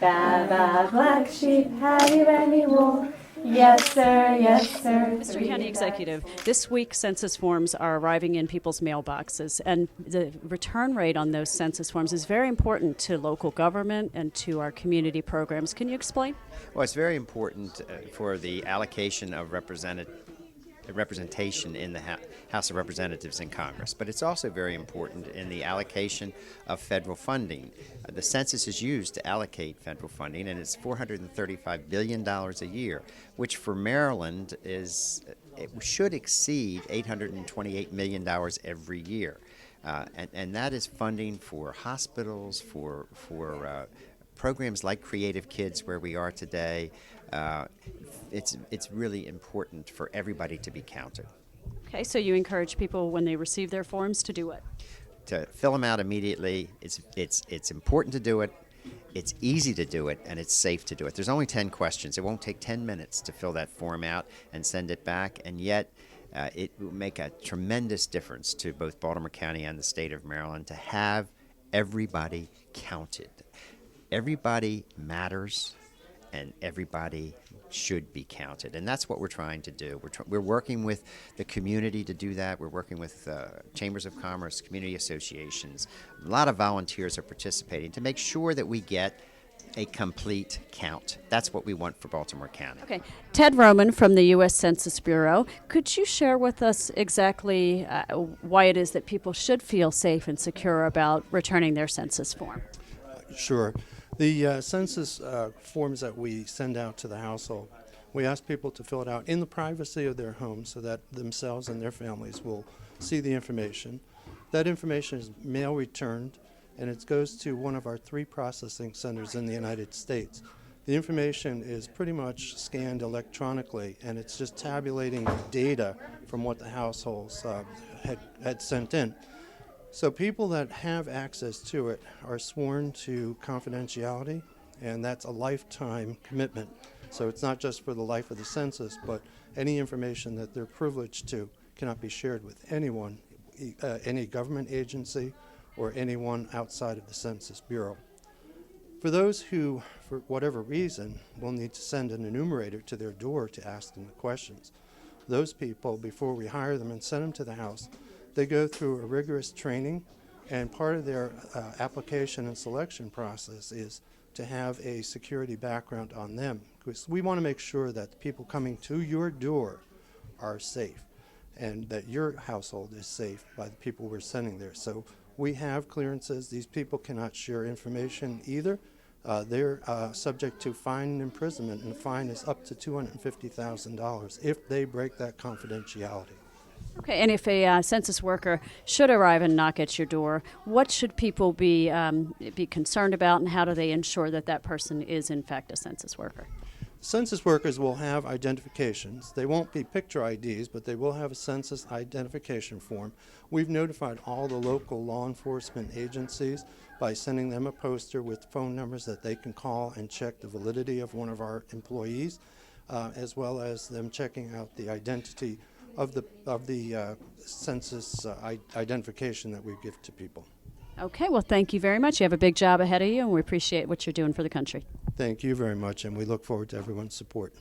Baa, baa, black sheep, have you any wool? Yes, sir, yes, sir. Mr. County Executive, this week census forms are arriving in people's mailboxes, and the return rate on those census forms is very important to local government and to our community programs. Can you explain? Well, it's very important for the allocation of representation in the House of Representatives in Congress, but it's also very important in the allocation of federal funding. The census is used to allocate federal funding, and it's $435 billion a year, which for Maryland it should exceed $828 million every year. And that is funding for hospitals, for programs like Creative Kids, where we are today. It's really important for everybody to be counted. Okay, so you encourage people when they receive their forms to do what? To fill them out immediately. It's important to do it. It's easy to do it, and it's safe to do it. There's only 10 questions. It won't take 10 minutes to fill that form out and send it back, and yet it will make a tremendous difference to both Baltimore County and the state of Maryland to have everybody counted. Everybody matters, and everybody should be counted, and that's what we're trying to do. We're working with the community to do that. We're working with chambers of commerce, community associations. A lot of volunteers are participating to make sure that we get a complete count. That's what we want for Baltimore County. Okay. Ted Roman from the U.S. Census Bureau, could you share with us exactly why it is that people should feel safe and secure about returning their census form? Sure. The census forms that we send out to the household, we ask people to fill it out in the privacy of their home so that themselves and their families will see the information. That information is mail returned, and it goes to one of our 3 processing centers in the United States. The information is pretty much scanned electronically, and it's just tabulating data from what the households had sent in. So people that have access to it are sworn to confidentiality, and that's a lifetime commitment. So it's not just for the life of the census, but any information that they're privileged to cannot be shared with anyone, any government agency, or anyone outside of the Census Bureau. For those who, for whatever reason, will need to send an enumerator to their door to ask them the questions, those people, before we hire them and send them to the house, they go through a rigorous training, and part of their application and selection process is to have a security background on them, because we want to make sure that the people coming to your door are safe and that your household is safe by the people we're sending there. So we have clearances. These people cannot share information either. They're subject to fine and imprisonment, and the fine is up to $250,000 if they break that confidentiality. Okay, and if a census worker should arrive and knock at your door, what should people be concerned about, and how do they ensure that that person is in fact a census worker? Census workers will have identifications. They won't be picture IDs, but they will have a census identification form. We've notified all the local law enforcement agencies by sending them a poster with phone numbers that they can call and check the validity of one of our employees, as well as them checking out the identity of the census identification that we give to people. Okay, well, thank you very much. You have a big job ahead of you, and we appreciate what you're doing for the country. Thank you very much, and we look forward to everyone's support.